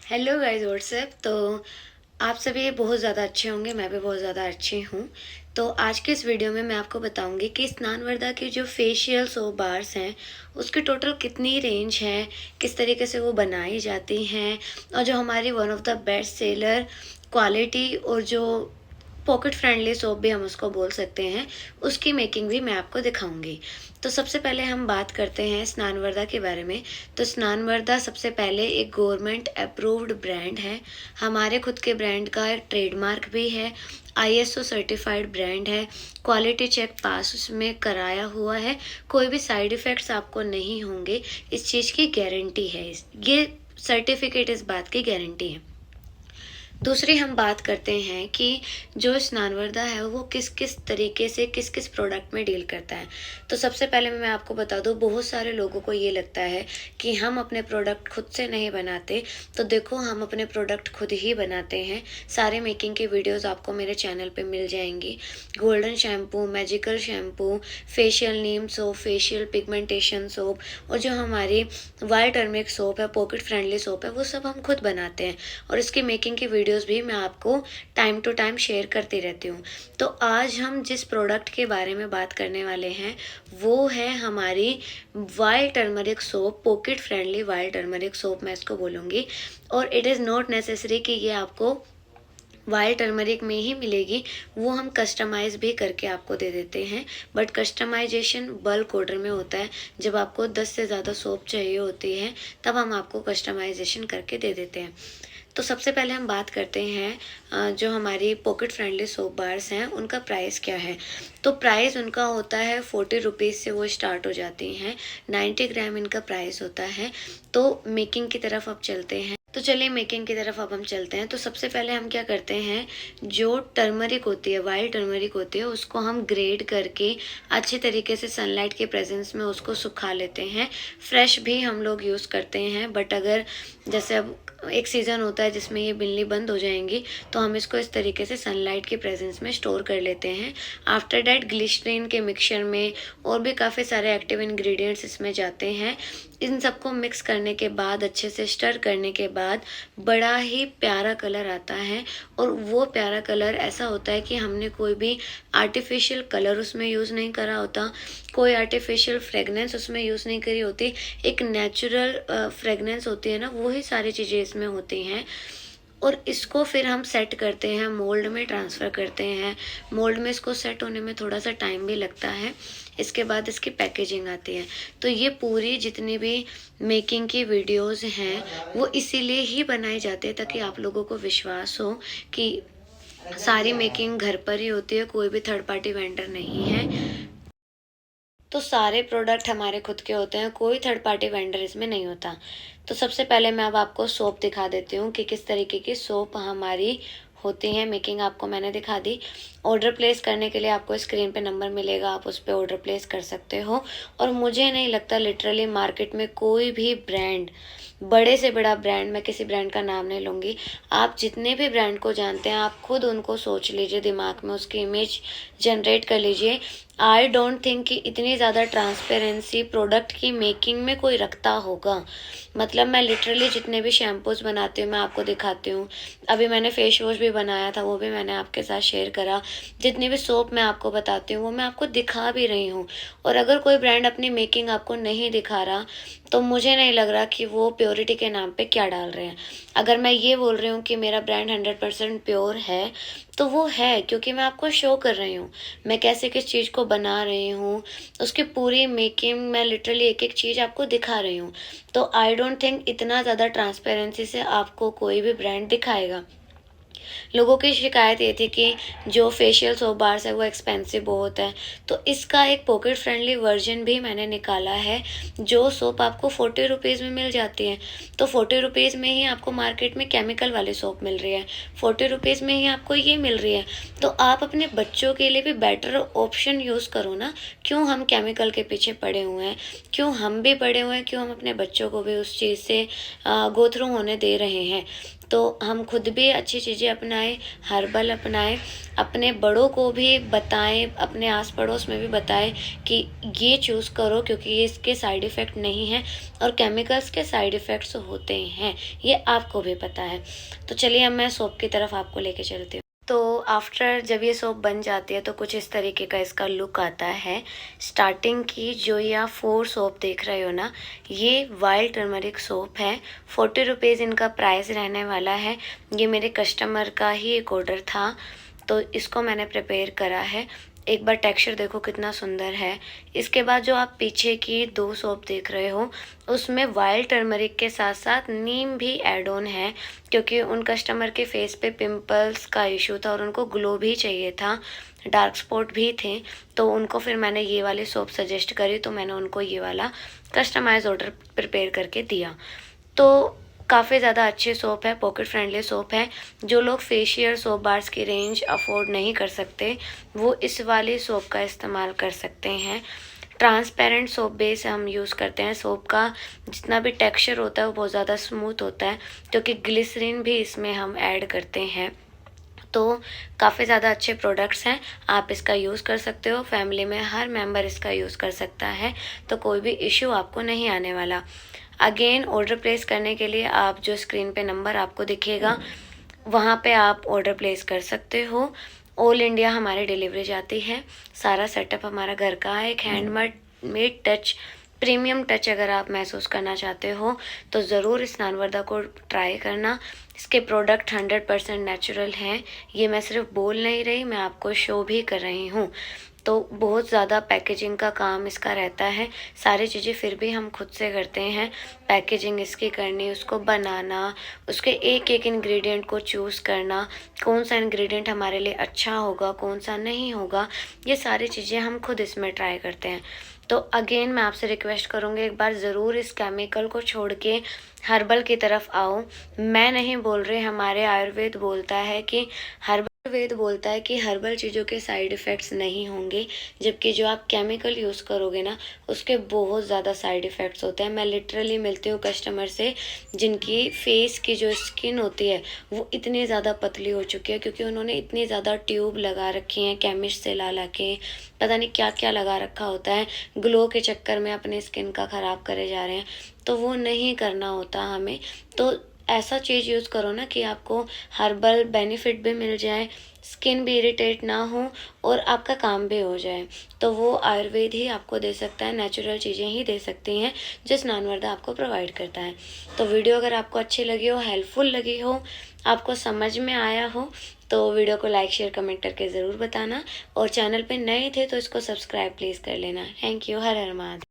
Hello guys WhatsApp. तो आप सभी बहुत ज़्यादा अच्छे होंगे, मैं भी बहुत ज़्यादा अच्छी हूँ। तो आज के इस वीडियो में मैं आपको बताऊंगी कि स्नानवर्दा की जो फेशियल सोप बार्स हैं उसकी टोटल कितनी रेंज है, किस तरीके से वो बनाई जाती हैं, और जो हमारी one of the best seller quality और जो पॉकेट फ्रेंडली सोप भी हम उसको बोल सकते हैं, उसकी मेकिंग भी मैं आपको दिखाऊंगी। तो सबसे पहले हम बात करते हैं स्नानवर्दा के बारे में। तो स्नानवर्दा सबसे पहले एक गवर्नमेंट अप्रूव्ड ब्रांड है। हमारे खुद के ब्रांड का ट्रेडमार्क भी है, आईएसओ सर्टिफाइड ब्रांड है, क्वालिटी चेक पास उसमें कराया हुआ है, कोई भी साइड इफ़ेक्ट्स आपको नहीं होंगे, इस चीज़ की गारंटी है। ये सर्टिफिकेट इस बात की गारंटी है। दूसरी हम बात करते हैं कि जो स्नानवर्दा है वो किस किस तरीके से किस किस प्रोडक्ट में डील करता है। तो सबसे पहले मैं आपको बता दूं, बहुत सारे लोगों को ये लगता है कि हम अपने प्रोडक्ट खुद से नहीं बनाते। तो देखो, हम अपने प्रोडक्ट खुद ही बनाते हैं। सारे मेकिंग की वीडियोस आपको मेरे चैनल पे मिल जाएंगी। Golden shampoo, magical shampoo, facial neem soap, facial pigmentation soap, और जो हमारी वाइट टर्मरिक सोप है, पॉकेट फ्रेंडली सोप है, वो सब हम खुद बनाते हैं। और इसकी मेकिंग की वीडियोस भी मैं आपको टाइम टू टाइम शेयर करती रहती हूँ। तो आज हम जिस प्रोडक्ट के बारे में बात करने वाले हैं वो है हमारी wild turmeric soap, pocket friendly wild turmeric soap मैं इसको बोलूँगी। और इट इज़ नॉट नेसेसरी कि ये आपको वाइल्ड टर्मरिक में ही मिलेगी, वो हम कस्टमाइज़ भी करके आपको दे देते हैं। बट कस्टमाइजेशन बल्क ऑर्डर में होता है। जब आपको 10 से ज़्यादा सोप चाहिए होती है तब हम आपको कस्टमाइजेशन करके दे देते हैं। तो सबसे पहले हम बात करते हैं जो हमारी पॉकेट फ्रेंडली सोप बार्स हैं उनका प्राइस क्या है। तो प्राइस उनका होता है 40 रुपीज़ से वो स्टार्ट हो जाती हैं। 90 ग्राम इनका प्राइस होता है। तो मेकिंग की तरफ अब चलते हैं। तो चलिए मेकिंग की तरफ अब हम चलते हैं। तो सबसे पहले हम क्या करते हैं, जो टर्मरिक होती है, वाइल्ड टर्मरिक होती है, उसको हम ग्रेड करके अच्छे तरीके से सनलाइट के प्रेजेंस में उसको सुखा लेते हैं। फ्रेश भी हम लोग यूज़ करते हैं, बट अगर जैसे अब एक सीज़न होता है जिसमें ये मिलनी बंद हो जाएंगी, तो हम इसको इस तरीके से सनलाइट के प्रेजेंस में स्टोर कर लेते हैं। आफ्टर डैट ग्लिसरीन के मिक्सचर में और भी काफ़ी सारे एक्टिव इंग्रेडिएंट्स इसमें जाते हैं। इन सबको मिक्स करने के बाद, अच्छे से स्टर करने के बाद बड़ा ही प्यारा कलर आता है। और वो प्यारा कलर ऐसा होता है कि हमने कोई भी आर्टिफिशियल कलर उसमें यूज़ नहीं करा होता, कोई आर्टिफिशियल फ्रेगनेंस उसमें यूज़ नहीं करी होती। एक नेचुरल फ्रेगनेंस होती है ना, वही सारी चीज़ें इसमें होती हैं। और इसको फिर हम सेट करते हैं, मोल्ड में ट्रांसफ़र करते हैं। मोल्ड में इसको सेट होने में थोड़ा सा टाइम भी लगता है। इसके बाद इसकी पैकेजिंग आती है। तो ये पूरी जितनी भी मेकिंग की वीडियोस हैं वो इसीलिए ही बनाई जाती है ताकि आप लोगों को विश्वास हो कि सारी मेकिंग घर पर ही होती है, कोई भी थर्ड पार्टी वेंडर नहीं है। तो सारे प्रोडक्ट हमारे खुद के होते हैं, कोई थर्ड पार्टी वेंडर इसमें नहीं होता। तो सबसे पहले मैं अब आपको सोप दिखा देती हूँ कि किस तरीके की सोप हमारी होती है। मेकिंग आपको मैंने दिखा दी। ऑर्डर प्लेस करने के लिए आपको स्क्रीन पे नंबर मिलेगा, आप उस पर ऑर्डर प्लेस कर सकते हो। और मुझे नहीं लगता लिटरली मार्केट में कोई भी ब्रांड, बड़े से बड़ा ब्रांड, मैं किसी ब्रांड का नाम नहीं लूँगी, आप जितने भी ब्रांड को जानते हैं आप खुद उनको सोच लीजिए, दिमाग में उसकी इमेज जनरेट कर लीजिए। आई डोंट थिंक कि इतनी ज़्यादा ट्रांसपेरेंसी प्रोडक्ट की मेकिंग में कोई रखता होगा। मतलब मैं लिटरली जितने भी शैम्पूज बनाती हूँ मैं आपको दिखाती हूँ। अभी मैंने फेस वॉश भी बनाया था, वो भी मैंने आपके साथ शेयर करा। जितनी भी सोप मैं आपको बताती हूँ वो मैं आपको दिखा भी रही हूँ। और अगर कोई ब्रांड अपनी मेकिंग आपको नहीं दिखा रहा तो मुझे नहीं लग रहा कि वो प्योरिटी के नाम पे क्या डाल रहे हैं। अगर मैं ये बोल रही हूँ कि मेरा ब्रांड 100% प्योर है, तो वो है क्योंकि मैं आपको शो कर रही हूँ मैं कैसे किस चीज़ को बना रही हूँ, उसकी पूरी मेकिंग मैं लिटरली एक एक चीज़ आपको दिखा रही हूँ। तो आई डोंट थिंक इतना ज़्यादा ट्रांसपेरेंसी से आपको कोई भी ब्रांड दिखाएगा। लोगों की शिकायत ये थी कि जो फेशियल सोप बार्स है वो एक्सपेंसिव बहुत है। तो इसका एक पॉकेट फ्रेंडली वर्जन भी मैंने निकाला है, जो सोप आपको 40 रुपीज़ में मिल जाती है। तो 40 रुपीज़ में ही आपको मार्केट में केमिकल वाली सोप मिल रही है, 40 रुपीज़ में ही आपको ये मिल रही है। तो आप अपने बच्चों के लिए भी बेटर ऑप्शन यूज़ करो ना। क्यों हम केमिकल के पीछे पड़े हुए हैं, क्यों हम भी पड़े हुए हैं, क्यों हम अपने बच्चों को भी उस चीज़ से गो थ्रू होने दे रहे हैं। तो तो हम खुद भी अच्छी चीज़ें अपनाएं, हर्बल अपनाएं, अपने बड़ों को भी बताएं, अपने आस पड़ोस में भी बताएं कि ये चूज़ करो क्योंकि ये इसके साइड इफ़ेक्ट नहीं हैं और केमिकल्स के साइड इफ़ेक्ट्स होते हैं, ये आपको भी पता है। तो चलिए अब मैं सोप की तरफ आपको लेके चलती हूँ। तो आफ्टर जब ये सोप बन जाती है तो कुछ इस तरीके का इसका लुक आता है। स्टार्टिंग की जो ये आप 4 सोप देख रहे हो ना, ये वाइल्ड टर्मरिक सोप है। 40 रुपीज़ इनका प्राइस रहने वाला है। ये मेरे कस्टमर का ही एक ऑर्डर था, तो इसको मैंने प्रिपेयर करा है। एक बार टेक्सचर देखो कितना सुंदर है। इसके बाद जो आप पीछे की 2 सोप देख रहे हो, उसमें वाइल्ड टर्मरिक के साथ साथ नीम भी ऐड ऑन है, क्योंकि उन कस्टमर के फेस पे पिंपल्स का इशू था और उनको ग्लो भी चाहिए था, डार्क स्पॉट भी थे। तो उनको फिर मैंने ये वाली सोप सजेस्ट करी, तो मैंने उनको ये वाला कस्टमाइज ऑर्डर प्रिपेयर करके दिया। तो काफ़ी ज़्यादा अच्छी सोप है, पॉकेट फ्रेंडली सोप है। जो लोग फेशियल सोप बार्स की रेंज अफोर्ड नहीं कर सकते, वो इस वाली सोप का इस्तेमाल कर सकते हैं। ट्रांसपेरेंट सोप बेस हम यूज़ करते हैं। सोप का जितना भी टेक्सचर होता है वो बहुत ज़्यादा स्मूथ होता है, क्योंकि ग्लिसरीन भी इसमें हम ऐड करते हैं। तो काफ़ी ज़्यादा अच्छे प्रोडक्ट्स हैं, आप इसका यूज़ कर सकते हो। फैमिली में हर मेंबर इसका यूज़ कर सकता है, तो कोई भी इशू आपको नहीं आने वाला। अगेन ऑर्डर प्लेस करने के लिए आप जो स्क्रीन पे नंबर आपको दिखेगा, वहाँ पे आप ऑर्डर प्लेस कर सकते हो। ऑल इंडिया हमारी डिलीवरी जाती है। सारा सेटअप हमारा घर का है। एक हैंडमेड टच, प्रीमियम टच अगर आप महसूस करना चाहते हो तो ज़रूर इस स्नानवर्दा को ट्राई करना। इसके प्रोडक्ट 100% नेचुरल हैं। ये मैं सिर्फ बोल नहीं रही, मैं आपको शो भी कर रही हूँ। तो बहुत ज़्यादा पैकेजिंग का काम इसका रहता है। सारी चीज़ें फिर भी हम खुद से करते हैं। पैकेजिंग इसकी करनी, उसको बनाना, उसके एक एक इंग्रेडिएंट को चूज़ करना, कौन सा इंग्रेडिएंट हमारे लिए अच्छा होगा, कौन सा नहीं होगा, ये सारी चीज़ें हम खुद इसमें ट्राई करते हैं। तो अगेन मैं आपसे रिक्वेस्ट करूँगी, एक बार ज़रूर इस केमिकल को छोड़ के हर्बल की तरफ आओ। मैं नहीं बोल रही, हमारे आयुर्वेद बोलता है कि हर्बल चीज़ों के साइड इफ़ेक्ट्स नहीं होंगे, जबकि जो आप केमिकल यूज़ करोगे ना, उसके बहुत ज़्यादा साइड इफ़ेक्ट्स होते हैं। मैं लिटरली मिलती हूँ कस्टमर से जिनकी फेस की जो स्किन होती है वो इतनी ज़्यादा पतली हो चुकी है, क्योंकि उन्होंने इतनी ज़्यादा ट्यूब लगा रखी हैं केमिस्ट से ला के, पता नहीं क्या क्या लगा रखा होता है। ग्लो के चक्कर में अपने स्किन का ख़राब करे जा रहे हैं, तो वो नहीं करना होता हमें। तो ऐसा चीज़ यूज़ करो ना कि आपको हर्बल बेनिफिट भी मिल जाए, स्किन भी इरिटेट ना हो और आपका काम भी हो जाए। तो वो आयुर्वेद ही आपको दे सकता है, नेचुरल चीज़ें ही दे सकती हैं जो स्नानवर्दा आपको प्रोवाइड करता है। तो वीडियो अगर आपको अच्छी लगी हो, हेल्पफुल लगी हो, आपको समझ में आया हो, तो वीडियो को लाइक शेयर कमेंट करके ज़रूर बताना। और चैनल पे नए थे तो इसको सब्सक्राइब प्लीज़ कर लेना। Thank you. Her her Mahadev.